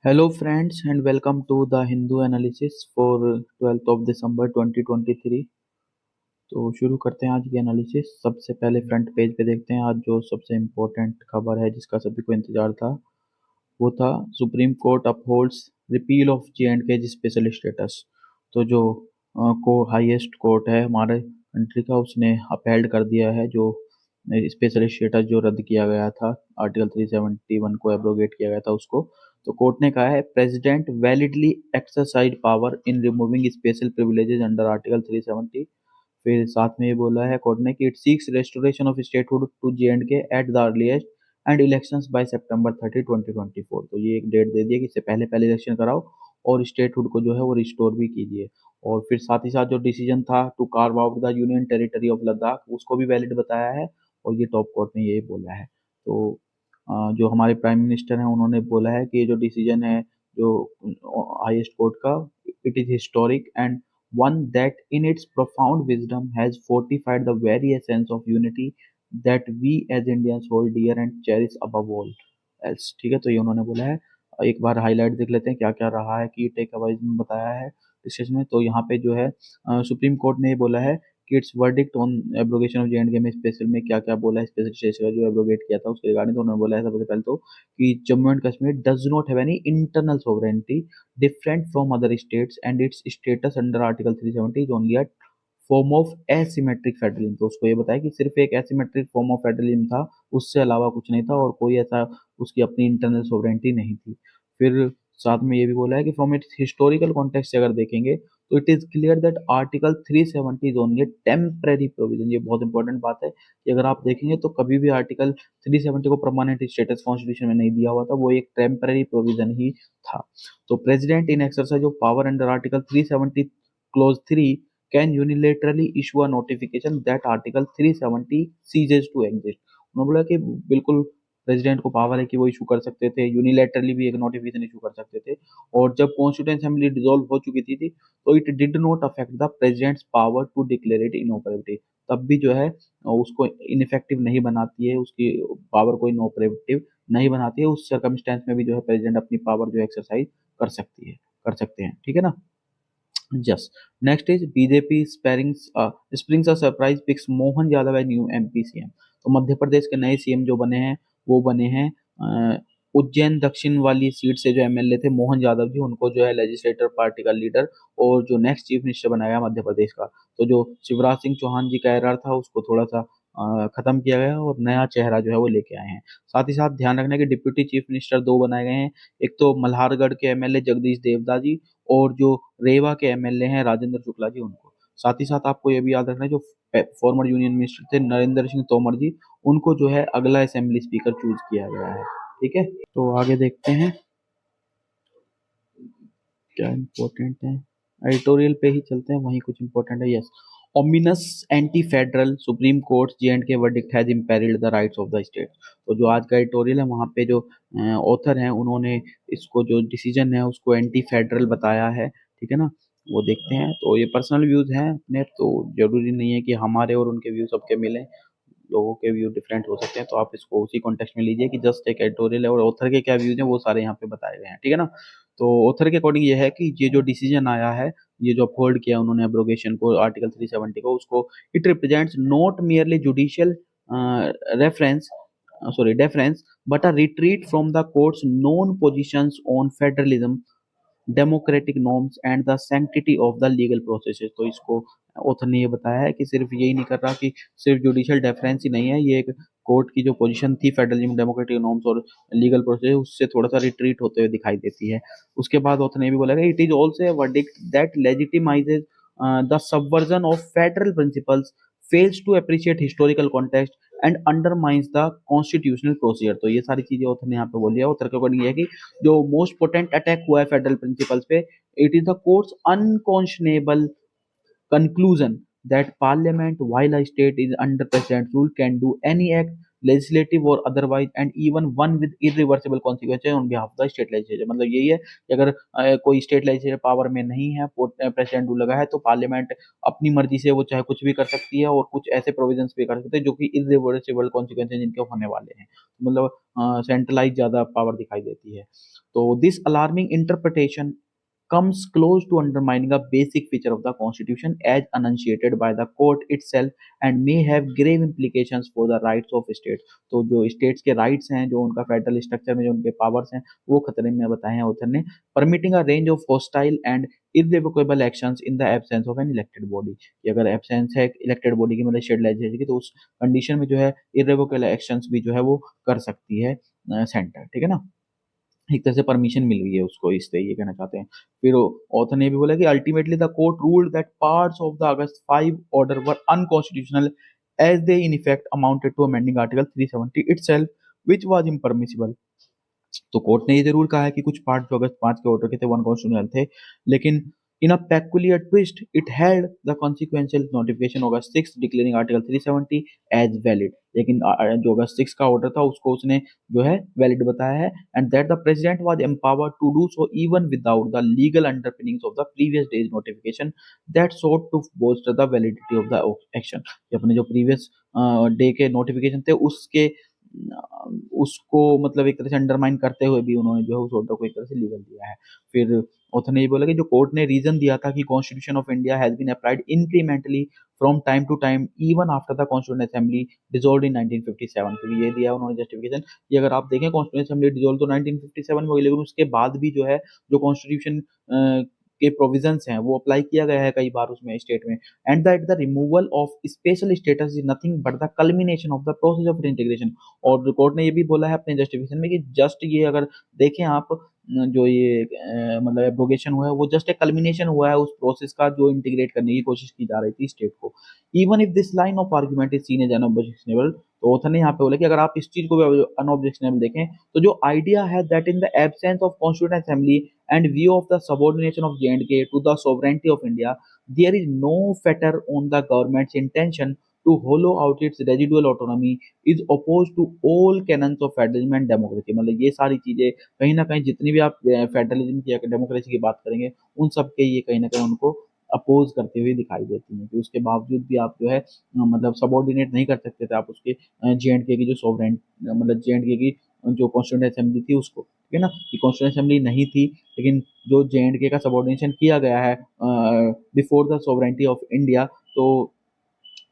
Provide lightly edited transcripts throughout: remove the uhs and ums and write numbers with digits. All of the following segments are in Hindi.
Hello friends and welcome to the Hindu analysis for 12th of December 2023। तो शुरू करते हैं आज की एनालिसिस। सबसे पहले फ्रंट पेज पे देखते हैं आज जो सबसे इम्पोर्टेंट खबर है जिसका सभी को इंतजार था, वो था supreme court upholds repeal of J&K special status. तो जो को हाईएस्ट कोर्ट है हमारे कंट्री का, उसने अपहेल्ड कर दिया है जो स्पेशल स्टेटस जो रद्द किया गया था, आर्टिकल 371 को एब्रोगेट किया गया था उसको। तो कोर्ट ने कहा है president validly exercise power in removing special privileges under article 370। फिर साथ में ये बोला है कोर्ट ने कि it seeks restoration of statehood to J&K at the earliest and elections by September 30 2024। तो ये एक डेट दे दिया कि इससे पहले पहले इलेक्शन कराओ और स्टेटहुड को जो है वो रिस्टोर भी कीजिए। और फिर साथ ही साथ जो डिसीजन था to carve out the union territory of Ladakh उसको भी वैलिड बताया है, और ये टॉप कोर्ट ने ये बोला है। तो जो हमारे प्राइम मिनिस्टर हैं उन्होंने बोला है कि ये जो डिसीजन है जो हाईएस्ट कोर्ट का, it is historic and one that in its profound wisdom has fortified the very essence of unity that we as Indians hold dear and cherish above all else। ठीक है, तो ये उन्होंने बोला है। एक बार हाईलाइट देख लेते हैं क्या क्या रहा है कि टेक अवाइज में बताया है डिस्कशन में। तो यहाँ पे जो है सुप्रीम कोर्ट ने ये बोला है कि it's verdict on abrogation of J&K में स्पेशल में क्या क्या बोला है, स्पेशल स्टेटस का जो एब्रोगेट किया था उसके रिगार्डिंग। तो उन्होंने बोला है सबसे पहले तो कि Jammu and Kashmir does not have any internal sovereignty different from other states and its status under Article 370 is only a form of asymmetric federalism। तो उसको ये बताया कि सिर्फ एक asymmetric form of federalism था, उससे अलावा कुछ नहीं था और कोई ऐसा उसकी अपनी इंटरनल सोवरेनिटी नहीं थी। फिर साथ में ये भी बोला है कि फ्रॉम इट्स हिस्टोरिकल कॉन्टेक्स्ट से अगर देखेंगे तो it is clear that article 370 is only temporary provision. ये बहुत इंपॉर्टेंट बात है कि अगर आप देखेंगे तो कभी भी आर्टिकल 370 को परमानेंट स्टेटस कॉन्स्टिट्यूशन में नहीं दिया हुआ था, वो एक टेम्परेरी प्रोविजन ही था। तो president in exercise of power under article 370 clause 3 can unilaterally issue a notification that article 370 ceases to exist. उन्होंने बोला कि बिल्कुल प्रेसिडेंट को पावर है कि वो इशू कर सकते थे, यूनिलेटरली भी एक नोटिफिकेशन इशू कर सकते थे। और जब कॉन्स्टिट्यूएंट असेंबली डिसॉल्व हो चुकी थी तो it did not affect the president's power to declare it inoperative. तब भी जो है उसको इनफेक्टिव नहीं बनाती है, उसकी पावर को इनऑपरेटिव नहीं बनाती है। उस सर्कमस्टेंस में भी जो है प्रेसिडेंट अपनी पावर जो एक्सरसाइज कर सकती है, कर सकते हैं। ठीक है ना। Yes. Next is BJP springs a surprise picks Mohan Yadav as new MP CM. तो मध्य प्रदेश के नए सीएम जो बने हैं वो बने हैं उज्जैन दक्षिण वाली सीट से जो एमएलए थे मोहन यादव जी, उनको जो है लेजिस्लेटर पार्टी का लीडर और जो नेक्स्ट चीफ मिनिस्टर बनाया मध्य प्रदेश का। तो जो शिवराज सिंह चौहान जी का एरर था उसको थोड़ा सा खत्म किया गया और नया चेहरा जो है वो लेके आए हैं। साथ ही साथ ध्यान रखना कि डिप्यूटी चीफ मिनिस्टर दो बनाए गए हैं, एक तो मल्हारगढ़ के एमएलए जगदीश देवदा जी और जो रेवा के एमएलए हैं राजेंद्र शुक्ला जी, उनको। साथ ही साथ आपको ये भी याद रखना है जो फॉर्मर यूनियन मिनिस्टर थे नरेंद्र सिंह तोमर जी, उनको जो है अगला असेंबली स्पीकर चूज किया गया है। ठीक है, तो आगे देखते हैं क्या इम्पोर्टेंट है। एडिटोरियल पे ही चलते हैं, वहीं कुछ इम्पोर्टेंट है। Yes, ominous anti federal supreme court J&K verdict has imperilled the rights of the state. तो जो आज का एडिटोरियल है वहाँ पे जो ऑथर हैं उन्होंने इसको जो डिसीजन है उसको एंटी फेडरल बताया है। ठीक है ना, वो देखते हैं। तो ये पर्सनल व्यूज हैं अपने, तो जरूरी नहीं है कि हमारे और उनके व्यू सबके मिले, लोगों के व्यू डिफरेंट हो सकते हैं। तो आप इसको उसी कॉन्टेक्स्ट में लीजिए कि जस्ट एक एडिटोरियल है और ऑथर के क्या व्यूज हैं वो सारे यहाँ पे बताए गए हैं। ठीक है ना। तो ऑथर के अकॉर्डिंग ये है कि ये जो डिसीजन आया है, ये जो अपहोल्ड किया उन्होंने एब्रोगेशन को आर्टिकल 370 को, उसको it represents not merely judicial reference deference but a retreat from the courts known positions on federalism democratic norms and the sanctity of the legal processes. तो इसको ऑथर ने ये बताया है कि सिर्फ यही नहीं कर रहा कि सिर्फ जुडिशियल डेफरेंस ही नहीं है, ये एक कोर्ट की जो पोजीशन थी फेडरलिज्म डेमोक्रेटिक नॉर्म्स और लीगल प्रोसेस उससे थोड़ा सा रिट्रीट होते हुए दिखाई देती है। उसके बाद ऑथर ने भी बोला कि it is also a verdict that legitimises the subversion of federal principles fails to appreciate historical context and undermines the constitutional procedure. तो ये सारी चीजें ऑथर ने यहाँ पे बोली है। ऑथर के अकॉर्डिंग ये है कि जो मोस्ट पोटेंट अटैक हुआ है फेडरल प्रिंसिपल्स पे, it is the court's unconscionable conclusion that parliament while a state is under president rule can do any act legislative or otherwise, and even one with irreversible consequences on behalf of the state legislature। मतलब यही है कि अगर कोई स्टेट लेजिस्लेटिव पावर में नहीं है, प्रेसिडेंट रूल लगा है, तो पार्लियामेंट अपनी मर्जी से वो चाहे कुछ भी कर सकती है, और कुछ ऐसे प्रोविजंस भी कर सकते हैं जो कि इरिवर्सिबल कॉन्सिक्वेंसेज जिनके होने वाले हैं। मतलब सेंट्रलाइज ज्यादा पावर दिखाई देती है। तो this alarming interpretation comes close to undermining a basic feature of the constitution as enunciated by the court itself and may have grave implications for the rights of states। तो जो states के rights हैं, जो उनका फेडरल स्ट्रक्चर में जो उनके powers हैं, वो खतरे में बताए हैं ऑथर ने। permitting a range of hostile and irrevocable actions in the absence of an elected body। कि अगर absence है elected body की, मतलब state legislature की, तो उस condition में जो है irrevocable actions भी जो है वो कर सकती है सेंटर। ठीक है ना, एक तरह से परमिशन मिल गई है उसको, इस तरह ये कहना चाहते हैं। फिर ऑथर ने भी बोला कि ultimately the court ruled that parts of the August 5 order were unconstitutional as they in effect amounted to amending article 370 itself which was impermissible. तो कोर्ट ने ये जरूर कहा है कि कुछ पार्ट जो अगस्त 5 के ऑर्डर के थे वन कॉन्स्टिट्यूशनल थे, लेकिन इन अ peculiar twist it held the consequential notification August 6 declaring article 370 as valid। लेकिन जो अगस्त 6 का ऑर्डर था उसको उसने जो है वैलिड बताया है, and that the president was empowered to do so even without the legal underpinnings of the previous day's notification that sought to bolster the validity of the action। कि अपने जो प्रीवियस डे के नोटिफिकेशन थे उसके उसको मतलब एक तरह से अंडरमाइन करते हुए भी उन्होंने जो है उस ऑर्डर को एक तरह से लीगल दिया है। फिर ऑथर ने ये बोला कि जो कोर्ट ने रीजन दिया था कि constitution of India has been applied incrementally from time to time even after the constituent assembly dissolved in 1957। क्योंकि ये दिया उन्होंने जस्टिफिकेशन कि अगर आप देखें कॉन्स्टिट्यूएंट असेंबली डिसॉल्व तो 1957 में हुई, लेकिन उसके बाद भी जो है जो कॉन्स्टिट्यूशन के प्रोविजंस हैं वो अप्लाई किया गया है कई बार उसमें स्टेट में, and that the removal of special status is nothing but the culmination of the process of integration. और कोर्ट ने ये भी बोला है अपने जस्टिफिकेशन में कि जस्ट ये अगर देखें आप जो ये मतलब एब्रोगेशन हुआ है वो जस्ट एक कल्मिनेशन हुआ है उस प्रोसेस का जो इंटीग्रेट करने की कोशिश की जा रही थी स्टेट को। Even if this line of argument is seen as unobjectionable. तो ऑथर ने यहाँ पे बोला कि अगर आप इस चीज को भी अनऑब्जेक्शनेबल देखें, तो जो आइडिया है that in the absence of constituent assembly and view of the subordination of J&K to the sovereignty of India, there is no fetter on the government's intention to hollow out its residual autonomy is opposed to all canons of federalism and democracy। मतलब ये सारी चीजें कहीं ना कहीं जितनी भी आप फेडरलिज्म की या डेमोक्रेसी की बात करेंगे उन सब के ये कहीं ना कहीं उनको अपोज करते हुए दिखाई देती हैं, कि उसके बावजूद भी आप जो है मतलब सबॉर्डिनेट नहीं कर सकते थे आप उसके J&K की जो सोवरेन मतलब J&K की जो कॉन्स्टिट्यूएंट असेंबली थी उसको। ठीक है ना, कि कॉन्स्टिट्यूएंट असेंबली नहीं थी, लेकिन जो J&K का सबॉर्डिनेशन किया गया है before the sovereignty of India, तो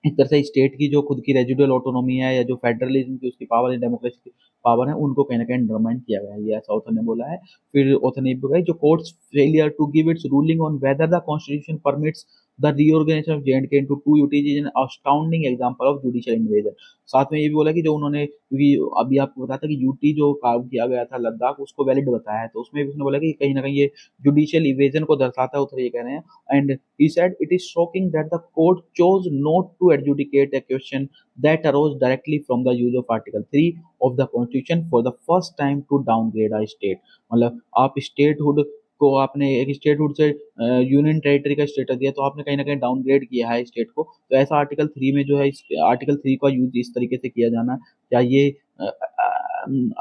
एक तरह से स्टेट की जो खुद की रेजिडुअल ऑटोनॉमी है या जो फेडरलिज्म की उसकी पावर है, डेमोक्रेसी की पावर है, उनको कहीं ना कहीं अंडरमाइन किया गया है, ये ऐसा ऑथर ने बोला है। फिर ऑथर ने बोला जो court's failure to give its ruling on whether the constitution permits the reorganisation of J&K into two UTs is an outstanding example of judicial invasion. साथ में ये भी बोला कि जो उन्होंने, क्योंकि अभी आपको बताया था कि यूटी जो काम किया गया था लद्दाख उसको वैलिड बताया है, तो उसमें भी उसने बोला कि कहीं ना कहीं ये जुडिशियल इवेजन को दर्शाता है, उधर ये कह रहे हैं। And he said it is shocking that the court chose not to adjudicate a question that arose directly from the use of Article 3 of the Constitution for the first time to downgrade a state। मतलब आप स्टेटहुड को आपने एक स्टेटहुड से यूनियन टेरिटरी का स्टेटस दिया, तो आपने कहीं ना कहीं डाउनग्रेड किया है स्टेट को। तो ऐसा आर्टिकल 3 में जो है आर्टिकल 3 का यूज इस तरीके से किया जाना, क्या ये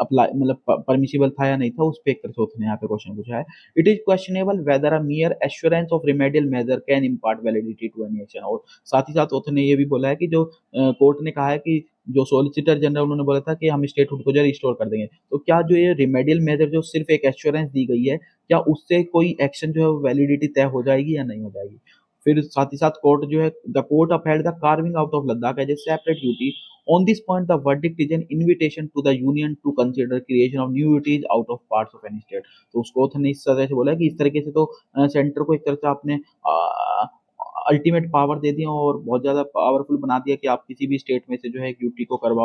अप्लाई मतलब परमिसिबल था या नहीं था, उस पर एक तरह से उसने यहाँ पे क्वेश्चन पूछा है। It is questionable whether a mere assurance of remedial measure can impart validity to any action. और साथ ही साथ उसने ये भी बोला है कि जो कोर्ट ने कहा है कि जो सॉलिसिटर जनरल उन्होंने बोला था कि हम स्टेटहुड को जो रिस्टोर कर देंगे, तो क्या जो ये रिमेडियल मेजर जो सिर्फ एक एश्योरेंस दी गई है, क्या उससे कोई एक्शन जो है वैलिडिटी तय हो जाएगी या नहीं हो जाएगी। फिर साथ ही साथ कोर्ट जो है the court upheld the carving out of Ladakh as a separate duty. On this point, the verdict is an invitation to the union to consider creation of new UTs out of parts of any state। तो उसको ने इस तरह से बोला कि इस तरीके से तो सेंटर को एक तरह से आपने अल्टीमेट पावर दे दिया और बहुत ज्यादा पावरफुल बना दिया कि आप किसी भी स्टेट में से जो है एक यूटी को कार्व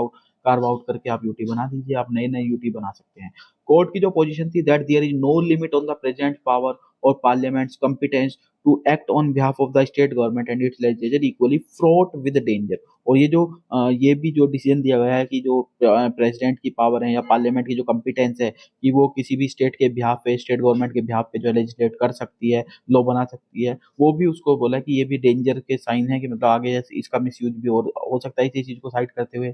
आउट करके आप यूटी बना दीजिए, आप नए नए यूटी बना सकते हैं। कोर्ट की जो पोजीशन थी that there is no limit on the present power और parliament's competence to act on behalf of the state government and its legislature equally fraught with danger. और ये भी जो डिसीजन दिया गया है कि जो प्रेसिडेंट की पावर है या पार्लियामेंट की जो कॉम्पिटेंस है कि वो किसी भी स्टेट के बिहाफ पे, स्टेट गवर्नमेंट के बिहाफ पे जो लेजिस्लेट कर सकती है, लॉ बना सकती है, वो भी उसको बोला कि ये भी डेंजर के साइन है कि मतलब आगे इसका मिसयूज भी हो सकता है इसी चीज को साइड करते हुए।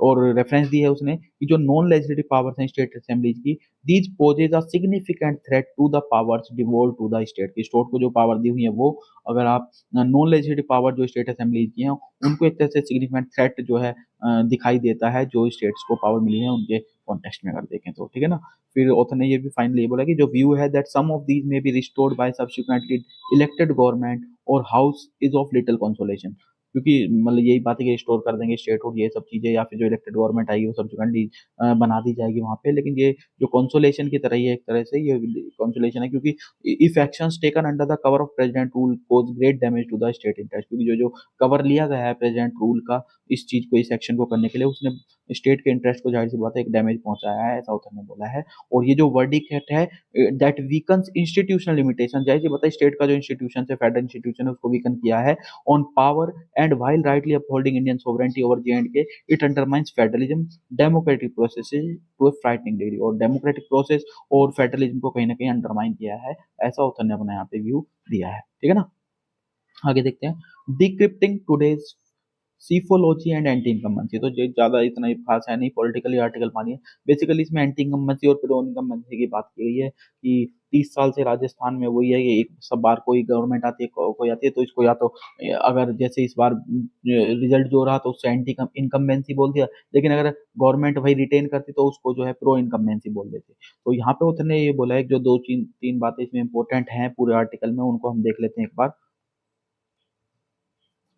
और रेफरेंस दी है उसने कि जो नॉन लेजिस्लेटिव पावर्स हैं स्टेट असेंबलीज की, these poses a significant threat to the powers devolve to the state. की स्टेट को जो पावर दी हुई है वो, अगर आप नॉन लेजिस्लेटिव पावर जो स्टेट असेंबलीज की हैं उनको एक तरह से सिग्निफिकेंट थ्रेट जो है दिखाई देता है जो स्टेट्स को पावर मिली है उनके कॉन्टेक्स्ट में अगर देखें तो, ठीक है ना। फिर ऑथर ने ये भी फाइनली ये बोला कि जो व्यू है that some of these may be restored by subsequently elected government और house is of little consolation. क्योंकि मतलब यही बात है कि स्टोर कर देंगे स्टेट और ये सब चीजें, या फिर जो इलेक्टेड गवर्नमेंट आएगी वो सब्सिक्वेंटली बना दी जाएगी वहां पे, लेकिन ये जो कंसोलेशन की तरह ही है एक तरह से, ये कंसोलेशन है क्योंकि if actions taken under the cover of president rule cause great damage to the state interest. क्योंकि जो जो कवर लिया गया है प्रेसिडेंट रूल का इस चीज को, इस एक्शन को करने के लिए, उसने स्टेट के इंटरेस्ट को जाहिर सी बात है एक डैमेज पहुंचाया है, ऐसा उन्होंने बोला है। और ये जो वर्डिक्ट है दैट वीकन्स इंस्टीट्यूशनल लिमिटेशन, जाहिर सी बात है स्टेट का जो इंस्टीट्यूशन है, फेडरल इंस्टीट्यूशन है, उसको वीकन किया है on power, and while rightly upholding Indian sovereignty over J&K, it undermines federalism, democratic processes to a frightening degree। और democratic process और फेडरलिज्म को कहीं ना कहीं अंडरमाइन किया है, ऐसा ऑथर ने अपना यहाँ पे व्यू दिया है, ठीक है ना। आगे देखते हैं decrypting today's psephology and anti incumbency. तो जो ज्यादा इतना खास है नहीं, पॉलिटिकली आर्टिकल मानिए। बेसिकली इसमें एंटी इनकम्बेंसी और प्रो इनकम्बेंसी की बात की गई है कि 30 साल से राजस्थान में वही है कि एक सब बार कोई गवर्नमेंट आती है, कोई आती है, तो इसको या तो अगर जैसे इस बार रिजल्ट जो रहा तो उससे एंटी इनकम्बेंसी बोल दिया, लेकिन अगर गवर्नमेंट वही रिटेन करती तो उसको जो है प्रो इनकम्बेंसी बोल देते। तो यहाँ पे उतने ये बोला है कि जो दो तीन तीन बातें इसमें इंपॉर्टेंट हैं पूरे आर्टिकल में, उनको हम देख लेते हैं एक बार।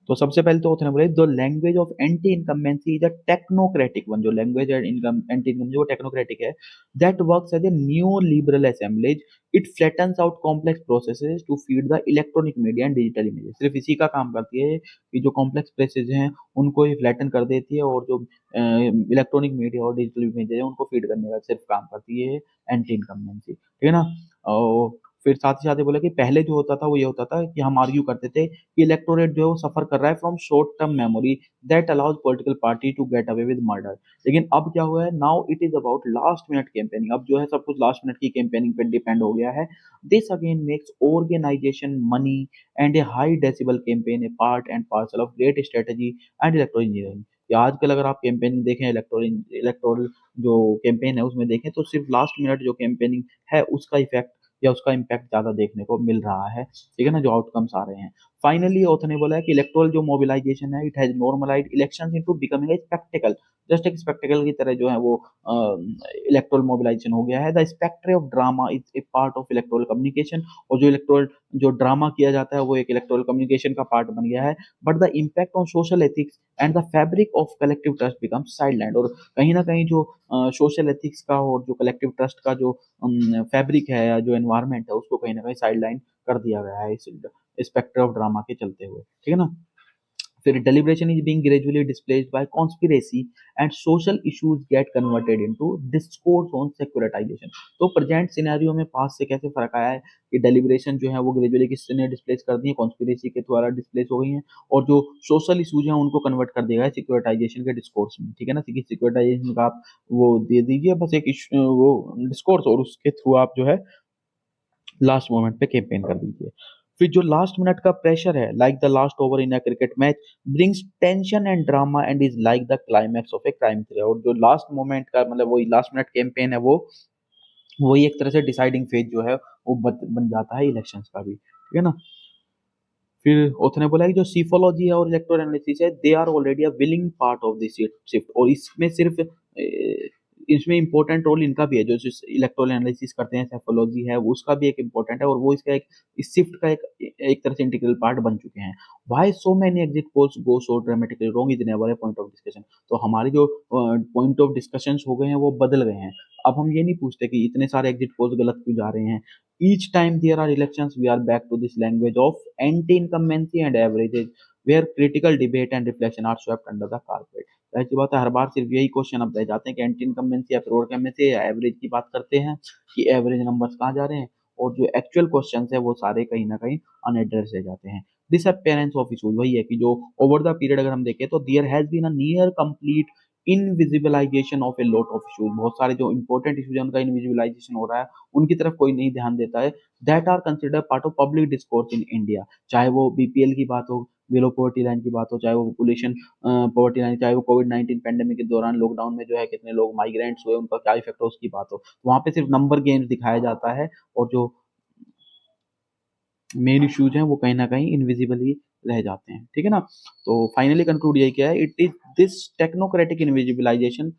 तो सबसे पहले तो उन्होंने बोला the language of anti incumbency is a technocratic one. जो लैंग्वेज है इनकम एंटी इनकम्बेंसी वो टेक्नोक्रेटिक है। That works as a new liberal assemblies, it flattens out complex processes to feed the electronic media and digital images. सिर्फ इसी का काम करती है कि जो कॉम्प्लेक्स प्रोसेस हैं उनको ये फ्लैटन कर देती है, और जो इलेक्ट्रॉनिक मीडिया और डिजिटल इमेजेस है उनको फीड करने का सिर्फ काम करती है एंटी इनकम्बेंसी, ठीक है ना। और फिर साथ ही साथ ये बोला कि पहले जो होता था वो ये होता था कि हम आर्ग्यू करते थे कि इलेक्टोरेट जो है वो सफर कर रहा है from short term memory that allows political party to get away with murder. लेकिन अब क्या हुआ है, now it is about last minute campaigning. अब जो है सब कुछ लास्ट मिनट की कैंपेनिंग पे डिपेंड हो गया है। This again makes organisation money and a high decibel campaign a part and parcel of great strategy and electoral engineering. या आजकल अगर आप कैंपेनिंग देखें, इलेक्टोरल जो कैंपेन है उसमें देखें, तो सिर्फ लास्ट मिनट जो कैंपेनिंग है उसका इफेक्ट या उसका इम्पैक्ट ज्यादा देखने को मिल रहा है, ठीक है ना, जो आउटकम्स आ रहे हैं। फाइनली ऑथर ने बोला है कि इलेक्टोरल जो मोबिलाइजेशन है it has normalised elections into becoming a spectacle. Just एक स्पेक्टिकल की तरह जो है वो इलेक्टोरल मोबिलाइजेशन हो गया है। The spectre of drama is a part of electoral communication. और जो इलेक्टोरल जो ड्रामा किया जाता है वो एक इलेक्टोरल कम्युनिकेशन का पार्ट बन गया है। But the impact on social ethics and the fabric of collective trust become sideline. और कहीं ना कहीं जो सोशल एथिक्स का और जो कलेक्टिव ट्रस्ट का जो फैब्रिक है या जो एनवायरनमेंट है उसको कहीं ना कहीं साइडलाइन कर दिया गया है इस स्पेक्टर ऑफ ड्रामा के चलते हुए, ठीक है ना। फिर deliberation is being gradually displaced by conspiracy and social issues get converted into discourse on secularization। तो प्रेजेंट सिनेरियो में पास से कैसे फर्क आया है कि डेलिब्रेशन जो है वो ग्रेजुअली किसने डिस्प्लेस कर दी है, कॉन्स्पिरेसी के द्वारा डिस्प्लेस हो गई हैं, और जो सोशल इशूज हैं उनको कन्वर्ट कर दिया है सिक्योरिटाइजेशन के डिस्कोर्स में, ठीक है ना। सिक्योरिटाइजेशन का आप वो दे दीजिए बस एक वो डिस्कोर्स, और उसके थ्रू आप जो है लास्ट मोमेंट पे कैंपेन कर दीजिए। फिर जो लास्ट मिनट का प्रेशर है, like the last over in a cricket match brings tension and drama and is like the climax of a crime thriller. और जो लास्ट मोमेंट का मतलब वही लास्ट मिनट कैंपेन है वो वही एक तरह से डिसाइडिंग फेज जो है वो बन जाता है इलेक्शंस का भी, ठीक है ना। फिर उसने बोला कि जो सीफोलॉजी है और इलेक्टोरल एनालिसिस है they are already a willing part of this shift. और इसमें सिर्फ इसमें इंपॉर्टेंट रोल इनका भी है, जो इलेक्टोरल एनालिसिस करते हैं, सेफोलॉजी है वो उसका भी एक इंपॉर्टेंट है, और वो इसका एक इस शिफ्ट का एक तरह से इंटीग्रल पार्ट बन चुके हैं। Why so many exit polls go so dramatically wrong is never a point of discussion. तो हमारी जो पॉइंट ऑफ डिस्कशंस हो गए हैं वो बदल गए हैं। अब हम ये नहीं पूछते कि इतने सारे एग्जिट पोल्स गलत क्यों जा रहे हैं। Each time there are elections, we are back to this language of anti-incumbency and averages, where critical debate and reflection are swept under the carpet। ऐसी बात है, हर बार सिर्फ यही क्वेश्चन अब रह जाते हैं कि एंटी इनकम्बेंसी या प्रो इनकम्बेंसी या एवरेज की बात करते हैं कि एवरेज नंबर्स कहाँ जा रहे हैं, और जो एक्चुअल क्वेश्चन है वो सारे कहीं ना कहीं अनएड्रेस रह जाते हैं। डिसअपेरेंस ऑफ इशूज वही है कि जो ओवर द पीरियड अगर हम देखें तो there has been a near complete invisibilisation of a lot of issues. बहुत सारे जो इंपॉर्टेंट इशूज है उनका इनविजिबलाइजेशन हो रहा है, उनकी तरफ कोई नहीं ध्यान देता है। That are consider part of public discourse in India, चाहे वो बीपीएल की बात हो, बिलो पॉवर्टी लाइन की बात हो, चाहे वो पॉपुलेशन पॉवर्टी लाइन, चाहे वो कोविड-19 पैंडेमिक के दौरान लॉकडाउन में जो है कितने लोग माइग्रेंट्स हुए, उनका क्या इफेक्ट हो उसकी बात हो, वहां पे सिर्फ नंबर गेम्स दिखाया जाता है और जो मेन इश्यूज हैं वो कहीं ना कहीं इनविजिबल ही रह जाते हैं। ठीक है ना। तो फाइनली कंक्लूड यही किया है, it is this technocratic invisibilisation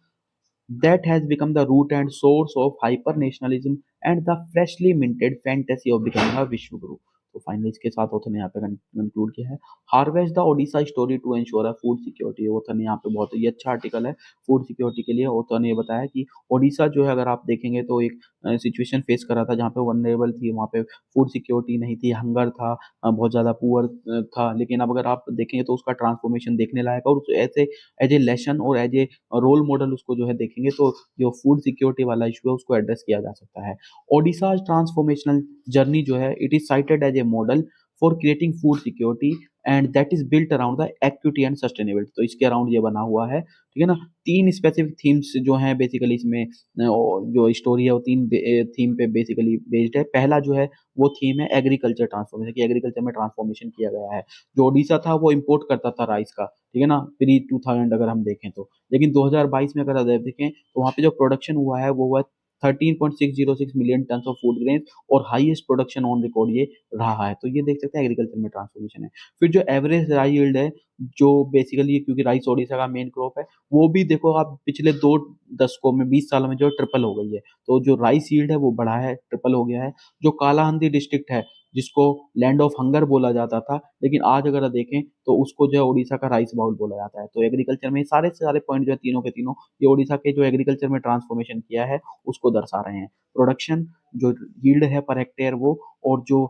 that has become the root and source of hyper nationalism and the freshly minted fantasy of becoming a Vishnu Guru। तो फाइनली इसके साथ ऑथर ने यहाँ पे कंक्लूड किया है, harvest the Odisha story to ensure a food security. Author ने यहाँ पे बहुत ही अच्छा आर्टिकल है फूड सिक्योरिटी के लिए। ऑथर ने ये बताया कि ओडिशा जो है अगर आप देखेंगे तो एक सिचुएशन फेस कर रहा था जहाँ पे वनरेबल थी, वहाँ पे फूड सिक्योरिटी नहीं थी, हंगर था, बहुत ज़्यादा पुअर था। लेकिन अब अगर आप देखेंगे तो उसका ट्रांसफॉर्मेशन देखने लायक है, और ऐसे एज ए लेसन और एज ए रोल मॉडल उसको जो है देखेंगे तो जो फूड सिक्योरिटी वाला इशू है उसको एड्रेस किया जा सकता है। ओडिशा ट्रांसफॉर्मेशनल जर्नी जो है it is cited as a model for creating food security and that is built around the equity and sustainability. तो इसके अराउंड ये बना हुआ है। ठीक है ना। तीन स्पेसिफिक थीम्स जो हैं बेसिकली इसमें जो स्टोरी है वो तीन थीम पे बेसिकली बेस्ड है। पहला जो है वो थीम है एग्रीकल्चर ट्रांसफॉर्मेशन, कि एग्रीकल्चर में ट्रांसफॉर्मेशन किया गया है। जो ओडिशा था वो इंपोर्ट करता था राइस का, ठीक है ना, प्री 2000 अगर हम देखें तो। लेकिन 2022 में अगर आप देखें तो वहाँ पे जो प्रोडक्शन हुआ है वो हुआ 13.606 million tonne of food grain, और हाईएस्ट प्रोडक्शन ऑन रिकॉर्ड ये रहा है। तो ये देख सकते हैं एग्रीकल्चर में ट्रांसफॉर्मेशन है। फिर जो एवरेज राई यील्ड है, जो बेसिकली क्योंकि राइस ओडिशा का मेन क्रॉप है, वो भी देखो आप पिछले 2 दशकों में 20 सालों में जो ट्रिपल हो गई है। तो जो राइस यील्ड है वो बढ़ा है, ट्रिपल हो गया है। जो कालाहांडी डिस्ट्रिक्ट है जिसको लैंड ऑफ हंगर बोला जाता था, लेकिन आज अगर आप देखें तो उसको जो है उड़ीसा का राइस बाउल बोला जाता है। तो एग्रीकल्चर में सारे से सारे पॉइंट जो है तीनों के तीनों ये उड़ीसा के जो एग्रीकल्चर में ट्रांसफॉर्मेशन किया है उसको दर्शा रहे हैं। प्रोडक्शन, जो यील्ड है पर हेक्टेयर वो, और जो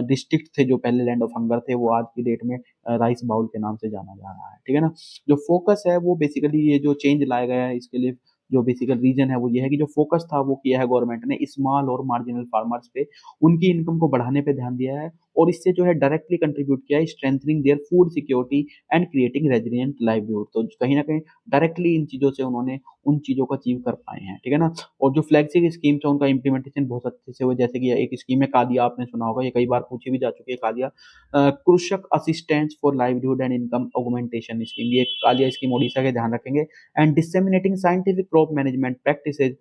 डिस्ट्रिक्ट थे जो पहले लैंड ऑफ हंगर थे वो आज की डेट में राइस बाउल के नाम से जाना जा रहा है। ठीक है ना। जो फोकस है वो बेसिकली ये जो चेंज लाया गया है इसके लिए जो बेसिकल रीजन है वो ये है कि जो फोकस था वो किया है गवर्नमेंट ने स्मॉल और मार्जिनल फार्मर्स पे, उनकी इनकम को बढ़ाने पे ध्यान दिया है, और इससे जो है डायरेक्टली कंट्रीब्यूट किया है strengthening their food security and creating resilient livelihood. तो कहीं ना कहीं डायरेक्टली इन चीजों से उन्होंने उन चीजों को अचीव कर पाए हैं। ठीक है ना। और जो फ्लैगशिप स्कीम्स है उनका इंप्लीमेंटेशन बहुत अच्छे से हुआ, जैसे कि एक स्कीम है कादिया, आपने सुना होगा, ये कई बार पूछी भी जा चुकी है कादिया, कृषक assistance for livelihood and income augmentation scheme. ये कादिया स्कीम ओडिशा के ध्यान रखेंगे। And disseminating scientific crop management practices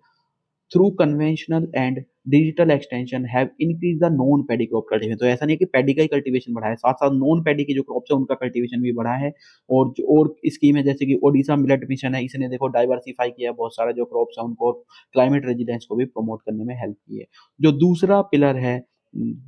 through conventional and digital extension have increase the non paddy crop cultivation. तो ऐसा नहीं है कि पैडी का ही कल्टीवेशन बढ़ा है, साथ साथ नॉन पैडी की जो क्रॉप्स है उनका कल्टीवेशन भी बढ़ा है। और जो और स्कीम है जैसे कि ओडिशा मिलेट मिशन है, इसने देखो डाइवर्सिफाई किया है बहुत सारा जो क्रॉप्स है उनको, क्लाइमेट रेजिलियंस को भी प्रमोट करने में हेल्प की है। जो दूसरा पिलर है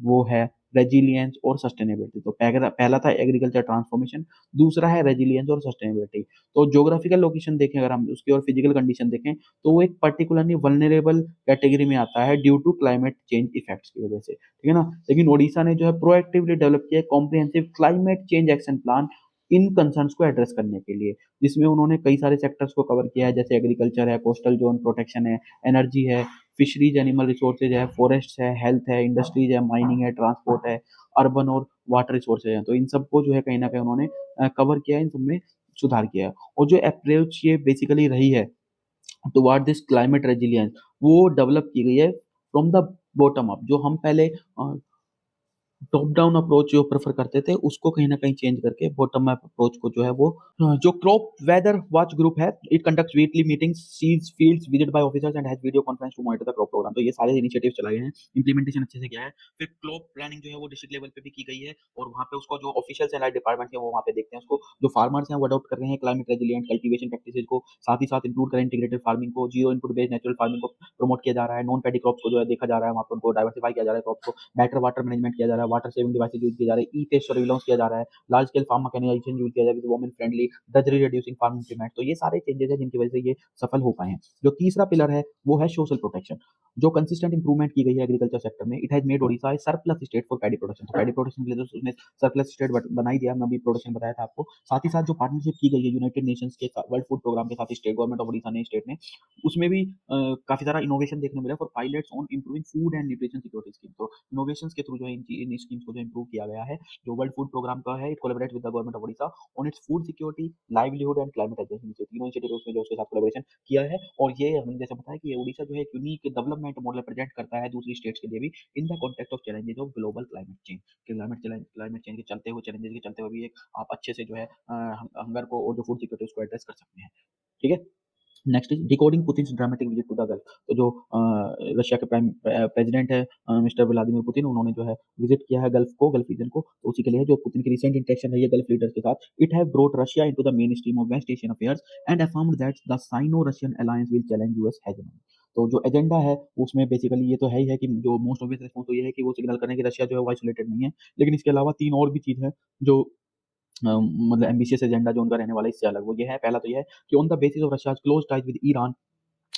वो है रेजिलियंस और सस्टेनेबिलिटी। तो पहला पहला था एग्रीकल्चर ट्रांसफॉर्मेशन, दूसरा है रेजिलियंस और सस्टेनेबिलिटी। तो ज्योग्राफिकल लोकेशन देखें अगर हम उसकी, और फिजिकल कंडीशन देखें तो वो एक पर्टिकुलरली वल्नरेबल कैटेगरी में आता है due to climate change effects की वजह से। ठीक है ना। लेकिन ओडिशा ने जो है प्रोएक्टिवली डेवलप किया है comprehensive climate change action plan in concerns को एड्रेस करने के लिए, जिसमें उन्होंने कई सारे सेक्टर्स को कवर किया है, जैसे एग्रीकल्चर है, कोस्टल जोन प्रोटेक्शन है, एनर्जी है, फिशरीज एनिमल रिसोर्सेज है, फॉरेस्ट है, हेल्थ है, इंडस्ट्रीज है, माइनिंग है, ट्रांसपोर्ट है, अर्बन और वाटर रिसोर्सेज है। तो इन सबको जो है कहीं ना कहीं उन्होंने कवर किया है, इन सब में सुधार किया है। और जो अप्रोच ये बेसिकली रही है टुवर्ड दिस क्लाइमेट रेजिलियंस, वो डेवलप की गई है फ्रॉम द बॉटम अप। जो हम पहले टॉप डाउन अप्रोच जो प्रेफर करते थे उसको कहीं ना कहीं चेंज करके बॉटम अप अप्रोच को जो है वो जो क्रॉप वेदर वॉच ग्रुप है, it conducts weekly meetings, sees fields visit by officers and has video conference to monitor the crop programme. तो ये सारे इनिशिएटिव चलाए गए हैं, इंप्लीमेंटेशन अच्छे से किया है। फिर क्रॉप प्लानिंग जो है वो डिस्ट्रिक्ट लेवल पे भी की गई है, और वहाँ पे उसको जो ऑफिशियल्स एंड डिपार्टमेंट है वो वहाँ पे देखते हैं उसको। जो फार्मर्स हैं वो अडॉप्ट कर रहे हैं क्लाइमेट रेजिलिएंट कल्टीवेशन प्रैक्टिसेस को, साथ ही साथ इंक्लूड करें इंटीग्रेटेड फार्मिंग को, zero input based natural farming को प्रमोट किया जा रहा है, नॉन पैडी क्रॉप्स को जो है देखा जा रहा है, वहाँ पे उनको डाइवर्सिफाई किया जा रहा है क्रॉप्स को, बेटर वाटर मैनेजमेंट किया जा रहा है, वाटर सेविंग डिवाइसेज यूज किए जा रहे हैं, ई पेस्ट सर्विलांस किया जा रहा है, large scale farm mechanisation use किया जा रहा है, women friendly, drudgery reducing farm implement. तो ये सारे चेंजेस है जिनकी वजह से ये सफल हो पाए हैं। जो तीसरा पिलर है वो है सोशल प्रोटेक्शन, जो कंसिस्टेंट इंप्रूवमेंट की गई है एग्रीकल्चर सेक्टर में। It has made Odisha A surplus state for paddy production. तो पैडी प्रोडक्शन के लिए तो उसने सरप्लस स्टेट बना ही दिया, मैं अभी प्रोडक्शन बताया था आपको। साथ ही साथ जो पार्टनरशिप की गई है यूनाइटेड नेशंस के वर्ल्ड फूड प्रोग्राम के साथ स्टेट गवर्नमेंट ऑफ ओडिशा ने, स्टेट ने, उसमें भी काफी सारा इनोवेशन देखने को मिला for pilots on improving food and nutrition security scheme. तो इनोवेशन के थ्रू जो है इन स्कीम्स को जो इंप्रूव किया गया है। जो वर्ल्ड फूड प्रोग्राम का है, it collaborate with the government of Odisha on its food security, livelihood and climate adjustment. तीनों इनिशिएटिव उसमें जो उसके साथ कोलैबोरेशन किया है। और ये हमने जैसे बताया कि ये ओडिशा जो है एक यूनिक डेवलपमेंट मॉडल प्रेजेंट करता है दूसरी स्टेट्स के लिए भी, in the context of challenges of global climate change. Climate change के चलते हुए, चैलेंजेस के चलते हुए भी एक आप अच्छे से जो है हंगर को और जो फूड सिक्योरिटी उसको एड्रेस कर सकते हैं। ठीक है। Next is decoding Putin's dramatic visit to the Gulf. तो जो रशिया के प्रेसिडेंट है मिस्टर व्लादिमीर पुतिन, उन्होंने जो है विजिट किया है गल्फ रीजन को। तो उसी के लिए जो पुतिन की रिसेंट इंटरेक्शन है ये गल्फ लीडर्स के साथ, it have brought Russia into the mainstream of West Asian affairs and affirmed that the Sino Russian alliance will challenge US hegemony. तो जो एजेंडा है उसमें बेसिकली ये तो है ही है कि जो मोस्ट ऑब्वियस रिस्पॉन्स तो ये है कि वो सिग्नल करें कि रशिया जो है वो आइसोलेटेड नहीं है। लेकिन इसके अलावा तीन और भी चीज है जो मतलब एम्बिशियस एजेंडा जो उनका रहने वाला है इससे अलग। वो ये है, पहला तो ये है कि on the basis of Russia's close ties with Iran,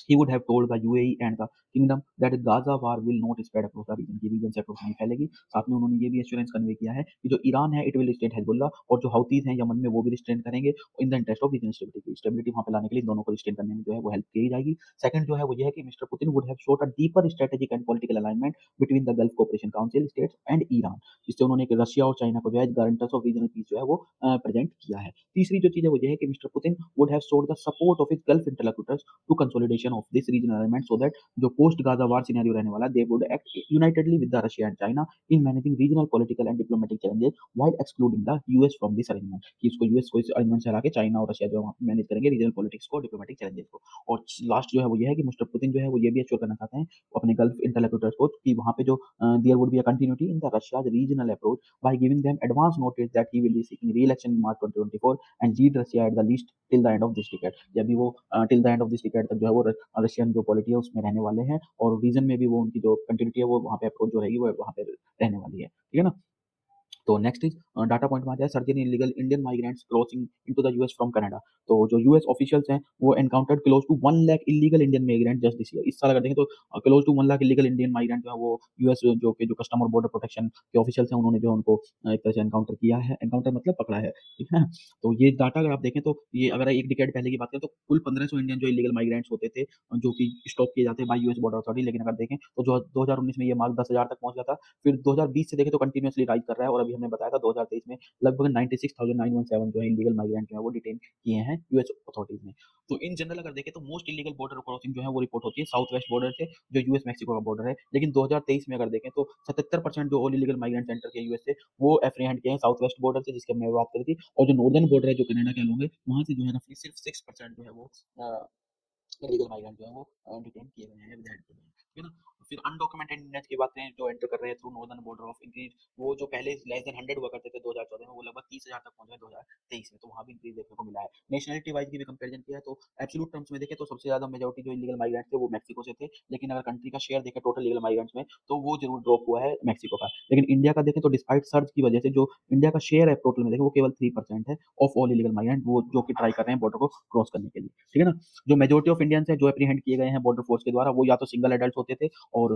he would have told the UAE and the kingdom that Gaza war will not spread across the region, की रीजन से अप्रोच नहीं फैलेगी। साथ में उन्होंने ये भी एश्योरेंस कन्वे किया है कि जो ईरान है इट विल रिस्ट्रेन हिजबुल्लाह, और जो हाउतीज हैं यमन में वो भी रिस्ट्रेन करेंगे in the interest of regional stability. Stability वहां पे लाने के लिए दोनों को रिस्ट्रेन करने में जो है वो हेल्प की जाएगी। सेकंड जो है वो ये है कि mister Putin would have showed a deeper strategic and political alignment between the gulf cooperation council states and Iran, जिससे उन्होंने एक रशिया और चाइना को जो है गारंटर्स ऑफ रीजनल पीस जो है वो प्रेजेंट किया है। तीसरी जो चीज है वो ये है कि mister Putin would have showed the support of his Gulf interlocutors to consolidation of this regional element, so that जो पोस्ट गाजा वार सिनेरियो रहने वाला है, they would act unitedly with the Russia and China in managing regional political and diplomatic challenges while excluding the US from this arrangement. कि इसको यूएस को इस अरेंजमेंट से हटा के चाइना और रशिया जो है मैनेज करेंगे रीजनल पॉलिटिक्स को, डिप्लोमेटिक चैलेंजेस को। और लास्ट जो है वो ये है कि मिस्टर पुतिन जो है वो ये भी एश्योर करना चाहते हैं अपने गल्फ इंटरलोक्यूटर्स को कि वहां पे जो there would be a continuity in the Russia's regional approach by giving them advance notice that he will be seeking re-election in March 2024 and lead Russia at the least till the end of this decade. जब भी वो till the end of this decade तक जो है वो रशियन जो पॉलिटी है उसमें रहने वाले हैं, और रीजन में भी वो उनकी जो कंटिन्यूटी है वो वहाँ पे अप्रोच जो रहेगी वो वहाँ पे रहने वाली है। ठीक है ना। तो नेक्स्ट इज डाटा पॉइंट में आ जाए surge in illegal Indian migrants crossing into the US from Canada. तो जो यूएस ऑफिशियल्स हैं वो encountered close to 1 lakh illegal Indian migrant just this year. इस साल अगर देखें तो close to 1 lakh illegal Indian migrant जो है वो यूएस जो के जो कस्टम और बॉर्डर प्रोटेक्शन के ऑफिशियल्स हैं उन्होंने जो उनको एक तरह से एनकाउंटर किया है। एनकाउंटर मतलब पकड़ा है। ठीक है। तो ये डाटा अगर आप देखें तो ये अगर एक डिकेड पहले की बात करें तो कुल 1500 इंडियन जो इलीगल माइग्रेंट्स होते थे जो कि स्टॉप किए जाते हैं बाय यूएस बॉर्डर अथॉरिटी। लेकिन अगर देखें तो जो 2019 में ये मार्क 10,000 तक पहुंच गया था। फिर 2020 से देखें तो कंटिन्यूअसली राइज कर रहा है, और अभी हमने बताया था 2023 में लगभग 96,917 जो है इलीगल माइग्रेंट जो है वो डिटेन किए हैं यूएस अथॉरिटीज ने। तो इन जनरल अगर देखें तो मोस्ट इलीगल बॉर्डर क्रॉसिंग जो है वो रिपोर्ट होती है साउथ वेस्ट बॉर्डर से, जो यूएस मैक्सिको का बॉर्डर है। लेकिन 2023 में अगर देखें तो 77% जो ऑल इलीगल माइग्रेंट सेंटर के यूएस से वो एप्रीहेंड किए हैं साउथ वेस्ट बॉर्डर से, जिसकी हमने बात करी थी। और जो नॉर्दर्न बॉर्डर है जो कनाडा के लोग वहां से जो है रफली सिर्फ 6% जो है वो इलीगल माइग्रेंट जो है वो डिटेन किए गए हैं विद, ठीक है ना। फिर अनडॉक्यूमेंटेड इंडियंस की बातें जो एंटर कर रहे हैं through northern border of increase, वो जो पहले लेस देन 100 हुआ करते थे 2014 में, वो लगभग 30,000 तक पहुंच गए 2023 में। तो वहां भी इंक्रीज देखने को मिला है। नेशनलिटी वाइज की भी कंपैरिजन किया है तो एब्सोल्यूट टर्म्स में देखें तो सबसे ज्यादा मेजॉरिटी जो इलीगल माइग्रेंट्स थे वो मैक्सिको से थे। लेकिन अगर कंट्री का शेयर देखें टोटल लीगल माइग्रेंट्स में तो वो जरूर ड्रॉप हुआ है मैक्सिको का। लेकिन इंडिया का देखें तो डिस्पाइट सर्च की वजह से जो इंडिया का शेयर है टोटल में देखें वो केवल 3% है ऑफ ऑल इलीगल माइग्रेंट, वो जो कि ट्राई कर रहे हैं बॉर्डर को क्रॉस करने के लिए। ठीक है ना। जो मेजोरिटी ऑफ इंडियंस है जो एप्रीहेंड किए गए हैं बॉर्डर फोर्स के द्वारा वो या तो सिंगल एडल्ट होते थे, और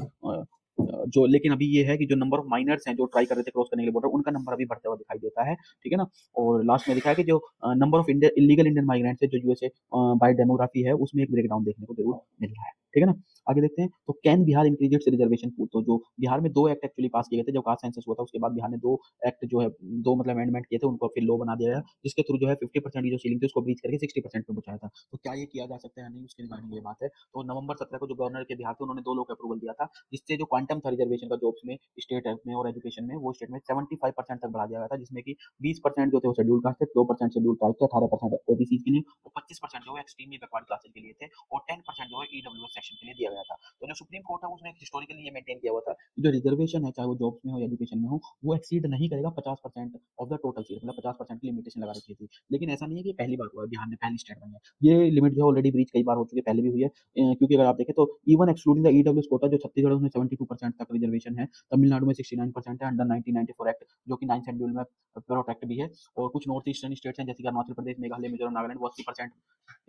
जो लेकिन अभी ये है कि जो नंबर ऑफ माइनर्स हैं जो ट्राई कर रहे थे क्रॉस करने के लिए बॉर्डर, उनका नंबर अभी बढ़ता हुआ दिखाई देता है। ठीक है ना। और लास्ट में लिखा है कि जो number of illegal Indian migrants है जो यूएसए बाय डेमोग्राफी है उसमें एक ब्रेकडाउन देखने को जरूर मिल रहा है। ठीक है ना। आगे देखते हैं तो can Bihar increase its reservation pool. तो जो बिहार में दो एक्ट एक्चुअली पास किए गए थे जब कास्ट सेंसस हुआ था, उसके बाद बिहार ने दो एक्ट जो है दो मतलब अमेंडमेंट किए थे, उनको फिर लॉ बना दिया गया, जिसके थ्रू जो है 50% की जो सीलिंग थी उसको ब्रीच करके 60% में पहुंचाया था। तो क्या ये किया जा सकता है नहीं, उसके रिगार्डिंग ये बात है। तो नवंबर 17 को जो गवर्नर के बिहार थे उन्होंने दो लॉ का अप्रूवल दिया था, जिससे जो क्वांटम था रिजर्वेशन का जॉब्स में, स्टेट में और एजुकेशन में, वो स्टेट में 75% तक बढ़ा दिया गया था, जिसमें कि 20% जो थे वो शेड्यूल कास्ट थे, 2% शेड्यूल ट्राइब थे, 18% ओबीसी के लिए, और 25% जो है एक्सट्रीमली बैकवर्ड क्लासेस के लिए थे, और 10% जो है ईडब्ल्यूएस सेक्शन के लिए दिया गया था। तो जो सुप्रीम कोर्ट है उसने हिस्टोरिकली ये मेंटेन किया हुआ था कि जो रिजर्वेशन है चाहे वो जॉब्स में हो या एजुकेशन में हो वो एक्सीड नहीं करेगा 50% ऑफ द टोटल सीट, मतलब 50% की लिमिटेशन लगा रखी थी। लेकिन ऐसा नहीं है कि पहली बार हुआ है, बिहार ने पहली स्टेट बनी है, ये लिमिट जो है ऑलरेडी ब्रीच कई बार हो चुकी है, पहले भी हुई है। क्योंकि अगर आप देखें तो even excluding the EWS quota जो छत्तीसगढ़ में 72% तक रिजर्वेशन है, तमिलनाडु में 69% है अंडर 1994 एक्ट जो कि 9th शेड्यूल में प्रोटेक्ट भी है, और कुछ नॉर्थ ईस्टर्न स्टेट्स हैं जैसे कि अरुणाचल प्रदेश, मेघालय, मिजोरम, नागालैंड वो 80%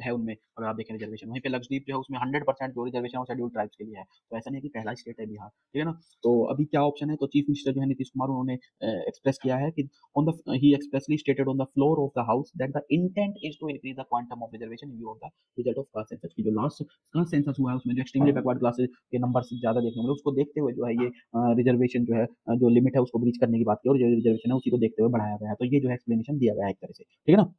है उनमें अगर आप देखें रिजर्वेशन। वहीं पे लक्षद्वीप जो है उसमें 100% जो रिजर्वेशन है वो शेड्यूल ट्राइब्स के लिए है। तो ऐसा नहीं है कि पहला स्टेट है बिहार, ठीक है ना। तो अभी क्या ऑप्शन है, तो चीफ मिनिस्टर जो है नीतीश कुमार उन्होंने एक्सप्रेस किया है कि on the he expressly stated on the floor of the house that the intent is to increase the quantum of reservation in view of the result of caste census की जो लास्ट कास्ट सेंसस हुआ है उसमें जो एक्सट्रीमली बैकवर्ड क्लासेस के नंबर से ज्यादा देखने मिले, उसको देखते हुए जो है ये रिजर्वेशन जो है जो लिमिट है उसको ब्रीच करने की बात की और जो रिजर्वेशन है उसी को देखते हुए बढ़ाया गया है। तो ये जो है एक्सप्लेनेशन दिया गया है एक तरह से, ठीक है ना।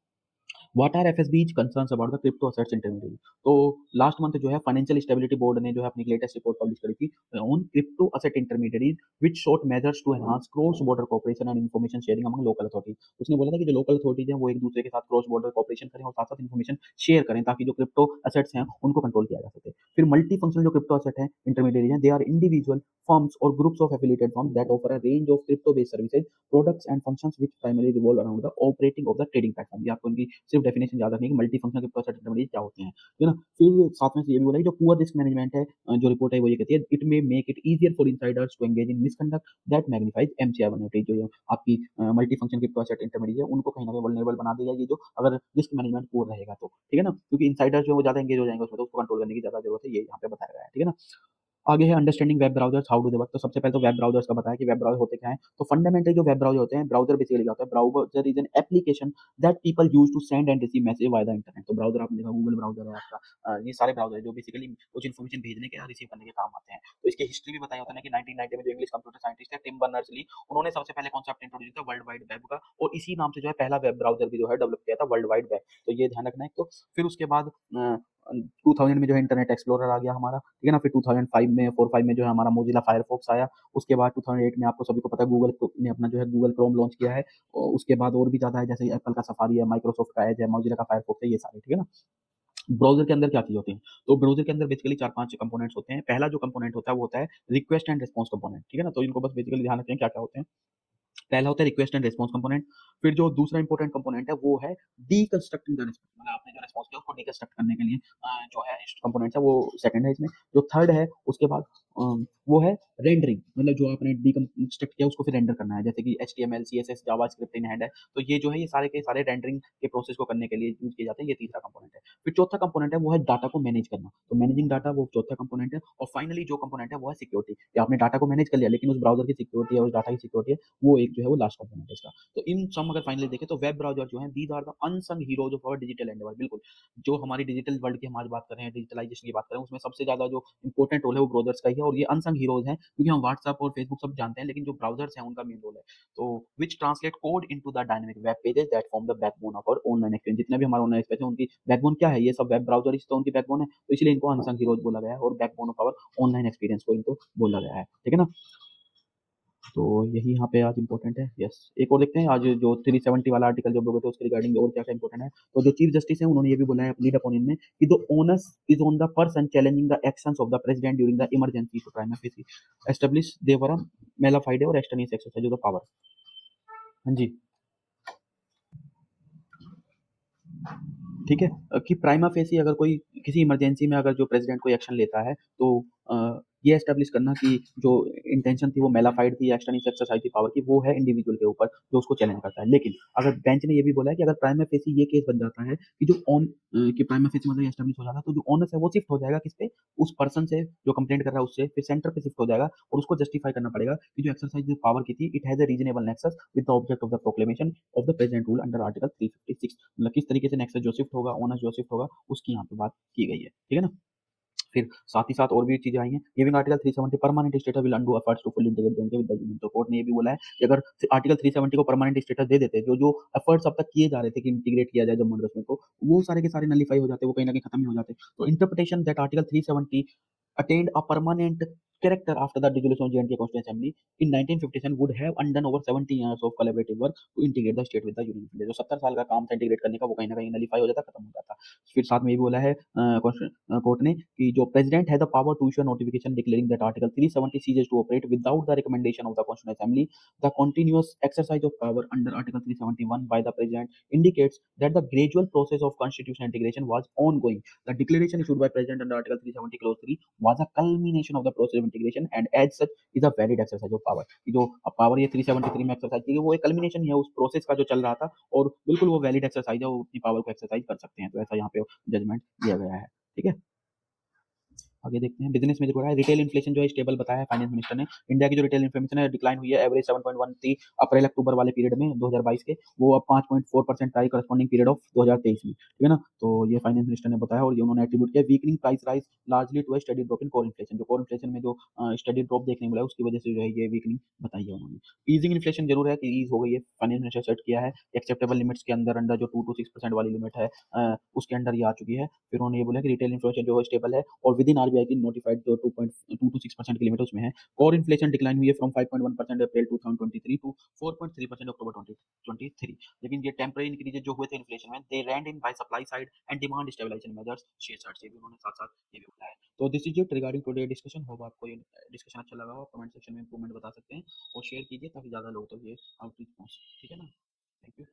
What are FSB's concerns about the crypto assets intermediate. तो लास्ट मंथ जो है फाइनेंशियल स्टेबिलिटी बोर्ड ने जो है अपनी लेटेस्ट रिपोर्ट पब्लिश करी थी on crypto asset intermediate which shot measures to enhance cross border cooperation and information sharing among local authority. उसने बोला था कि जो लोकल अथॉरिटीज हैं वो एक दूसरे के साथ क्रॉस बॉर्डर कोऑपरेशन करें और साथ साथ इन्फॉर्मेशन शेयर करें ताकि जो क्रिप्टो असेट्स हैं उनको कंट्रोल किया जा सके। फिर मल्टी फंक्शनल जो क्रिप्टो असेट है इंटरमीडिएट हैं दे आर इंडिविजुअल फर्म्स और groups of affiliated firms that offer a range of crypto based services products and functions which primary revolve around the operating of the trading platform. ये आपको इनकी सिर्फ डेफिनेशन याद रखनी है कि multi functional crypto asset intermediate क्या होते हैं, ठीक है ना। फिर साथ में से ये भी बोला कि जो पुअर रिस्क मैनेजमेंट है जो रिपोर्ट है वो ये कहती है it may make it easier for insiders to engage in misconduct that magnifies MCI vulnerability. जो आपकी multi function crypto asset intermediate है उनको कहीं ना कहीं वल्नरेबल बना देगा ये जो अगर रिस्क मैनेजमेंट पुअर रहेगा तो, ठीक है ना, क्योंकि इनसाइडर्स जो है वो ज्यादा एंगेज हो जाएंगे उसमें तो उसको कंट्रोल करने की ज्यादा जरूरत है, ये यहाँ पे बताया गया है, ठीक है ना। आगे है understanding web browsers how do they work. तो सबसे पहले तो वेब ब्राउजर्स का बताया कि वेब ब्राउजर होते क्या हैं। तो फंडामेंटली जो वेब ब्राउजर होते हैं, ब्राउजर बेसिकली क्या होता है, browser is an application that people use to send and receive message via the internet. तो ब्राउजर आपने देखा गूगल ब्राउजर है आपका, ये सारे ब्राउजर है जो बेसिकली कुछ इन्फॉर्मेशन भेजने के या रिसीव करने के काम आते हैं। तो इसकी हिस्ट्री भी बताई होता है कि 1990 में जो इंग्लिश कंप्यूटर साइंटिस्ट है टिम बर्नर्स ली उन्होंने सबसे पहले कॉन्सेप्ट इंट्रोड्यूस किया वर्ल्ड वाइड वेब का, और इसी नाम से जो है पहला वेब ब्राउजर भी जो है डेवलप किया था वर्ल्ड वाइड वेब। तो ये ध्यान रखना है। तो फिर उसके बाद 2000 में जो है इंटरनेट एक्सप्लोरर आ गया हमारा, ठीक है ना। फिर 2005 में 4-5 में जो है हमारा मोजिला फायरफॉक्स आया। उसके बाद 2008 में आपको सभी को पता है गूगल ने अपना जो है गूगल क्रोम लॉन्च किया है, और उसके बाद और भी ज्यादा है जैसे एप्पल का सफारी है, माइक्रोसॉफ्ट का एज है, मोजिला का फायरफॉक्स है, ये सारे, ठीक है ना। ब्राउजर के अंदर क्या चीज होती है, तो ब्राउजर के अंदर बेसिकली 4-5 कंपोनेंट्स होते हैं। पहला जो कंपोनेंट होता है वो होता है रिक्वेस्ट एंड रिस्पॉन्स कंपोनेंट, ठीक है ना। तो इनको बस बेसिकली ध्यान रखें क्या क्या होते हैं। पहला होता है रिक्वेस्ट एंड रिस्पॉन्स कंपोनेंट। फिर जो दूसरा इंपॉर्टेंट कंपोनेंट है वो है डीकंस्ट्रक्टिंग द रिस्पॉन्स, मतलब आपने जो रिस्पॉन्स किया उसको डीकंस्ट्रक्ट करने के लिए जो है कंपोनेंट है वो सेकंड है इसमें। जो थर्ड है उसके बाद वो है रेंडरिंग, मतलब जो आपने डीकंस्ट्रक्ट किया उसको फिर रेंडर करना है, जैसे कि HTML CSS JavaScript in hand है। तो ये जो है ये सारे के सारे रेंडरिंग के प्रोसेस को करने के लिए यूज किए जाते हैं। ये तीसरा कंपोनेंट है। फिर चौथा कंपोनेंट है वो है डाटा को मैनेज करना, तो मैनेजिंग डाटा वो चौथा कंपोनेंट है। और फाइनली जो कंपोनेंट है वो है सिक्योरिटी, कि आपने डाटा को मैनेज कर लिया लेकिन उस ब्राउजर की सिक्योरिटी है, उस डाटा की सिक्योरिटी है, वो एक जो है वो लास्ट कंपोनेंट है इसका। तो इन सम अगर फाइनली देखें तो वेब ब्राउजर जो है these are the unsung heroes of our digital endeavour. बिल्कुल, जो हमारी डिजिटल वर्ल्ड की हम आज बात कर रहे हैं, डिजिटलाइजेशन की बात कर रहे हैं, उसमें सबसे ज्यादा जो इंपॉर्टेंट रोल है वो ब्राउजर्स का ही है, और ये अनसंग हीरोज हैं क्योंकि हम व्हाट्सएप और फेसबुक सब जानते हैं लेकिन जो ब्राउजर्स हैं उनका मेन रोल है। तो which translate code into the dynamic web pages that form the backbone of our online experience. जितने भी हमारे ऑनलाइन एक्सपीरियंस है उनकी बैकबोन क्या है, ये सब वेब ब्राउजर ही तो उनकी बैकबोन है, तो इसलिए इनको अनसंग हीरोज बोला गया है और backbone of our online experience को इनको बोला गया है, ठीक है ना। तो यही यहाँ पे आज इंपॉर्टेंट है। यस, एक और देखते हैं आज जो 370 वाला आर्टिकल जो बोले थे उसके रिगार्डिंग और क्या क्या इंपॉर्टेंट है। तो जो चीफ जस्टिस है उन्होंने ये भी बोला है लीड अपॉन इनमें कि the onus is on the person challenging the actions of the president during the emergency to prima facie establish their mala fide और extraneous exercise of the power. हाँ जी, ठीक है, कि प्राइमा फेसी अगर कोई किसी इमरजेंसी में अगर जो प्रेसिडेंट कोई एक्शन लेता है तो ये एस्टेब्लिश करना कि जो इंटेंशन थी वो मेलाफाइड थी या एक्सटर्नल एक्सरसाइज थी पावर की, वो है इंडिविजुअल के ऊपर जो उसको चैलेंज करता है। लेकिन अगर बेंच ने ये भी बोला है कि अगर प्राइमा फेसी ये केस बन जाता है कि जो ऑन कि प्राइमा फेसी मतलब एस्टेब्लिश हो जाता है तो जो ऑनस है वो शिफ्ट हो जाएगा किस पे, उस पर्सन से जो कंप्लेंट कर रहा है उससे, फिर सेंटर पे शिफ्ट हो जाएगा और उसको जस्टिफाई करना पड़ेगा कि जो एक्सरसाइज पावर की थी it has a reasonable nexus with the object of the proclamation of the present rule under article 356। मतलब किस तरीके से नेक्सस जो शिफ्ट होगा, ओनस जो शिफ्ट होगा, उसकी यहाँ पे बात की गई है, ठीक है ना। फिर साथ ही साथ और भी चीजें आई हैं। Giving article 370 permanent status will undo efforts to full integrate J and K with the union. तो कोर्ट ने ये भी बोला है कि अगर आर्टिकल 370 को परमानेंट स्टेटस दे देते, जो जो एफर्ट्स अब तक किए जा रहे थे कि इंटीग्रेट किया जाए जम्मू एंड कश्मीर को, वो सारे के सारे नलीफाई हो जाते, वो कहीं ना कहीं खत्म ही हो जाते। तो interpretation that article 370 attained a permanent character after the dissolution of J&K Constituent Assembly in 1957 would have undone over 70 years of collaborative work to integrate the state with the Union of India। जो 70 साल का काम था इंटीग्रेट करने का वो कहीं ना कहीं नलीफाई हो जाता, खत्म हो जाता। फिर साथ में ये भी बोला है कोर्ट ने कि जो प्रेसिडेंट है the power to issue notification declaring that article 370 ceases to operate without the recommendation of the constitution assembly. The continuous exercise of power under article 371 by the president indicates that the gradual process of constitutional integration was ongoing। The declaration issued by president under article 370 clause 3 was a culmination of the process of integration and as such is a valid exercise of power। जो पावर ये 373 में एक्सरसाइज की वो एक कल्मिनेशन है उस प्रोसेस का जो चल रहा था, और बिल्कुल वो वैलिड एक्सरसाइज है, वो अपनी पावर को एक्सरसाइज कर सकते हैं। तो ऐसा यहाँ पे जजमेंट दिया गया है। ठीक है, आगे देखते हैं। बिजनेस में जो हो रहा है, रिटेल इन्फ्लेशन जो है स्टेबल बताया है फाइनेंस मिनिस्टर ने। इंडिया की जो रिटेल इन्फ्लेशन है डिक्लाइन हुई है, एवरेज 7.1 थी अप्रैल अक्टूबर वाले पीरियड में 2022 के, वो अब 5.4% आई करस्पॉन्डिंग पीरियड ऑफ 2023 में। ठीक है ना, तो ये फाइनेंस मिनिस्टर ने बताया और ये उन्होंने एट्रीब्यूट किया weakening price rise largely to steady drop in core inflation. जो कोर इन्फ्लेशन में जो स्टडी ड्रॉप देखने को मिला उसकी वजह से जो है ये वीकनिंग बताई है उन्होंने। ईजिंग इन्फ्लेशन जरूर है कि ईज हो गई है, फाइनेंस मिनिस्टर सेट किया है एक्सेप्टेबल लिमिट्स के अंदर, अंडर जो 2 to 6% वाली लिमिट है उसके अंडर ये आ चुकी है। फिर उन्होंने ये बोला कि रिटेल इन्फ्लेशन जो है स्टेबल है और विद इन आरबीआई की नोटिफाइड जो 2.2 to 6% की लिमिट उसमें है। कोर इन्फ्लेशन डिक्लाइन हुई है फ्रॉम 5.1% अप्रैल 2023 टू 4.3% अक्टूबर 2023। लेकिन ये टेम्पररी इंक्रीजेज जो हुए थे इन्फ्लेशन में, they reined in by supply side and demand stabilisation measures, share chart से भी उन्होंने साथ साथ ये भी बताया। तो this is it regarding today discussion. Hope आपको ये डिस्कशन अच्छा लगा हो, कमेंट सेक्शन में इंप्रूवमेंट बता सकते हैं और शेयर कीजिए ताकि ज्यादा लोग तक ये आउटरीच पहुंच सके। ठीक है ना, थैंक यू।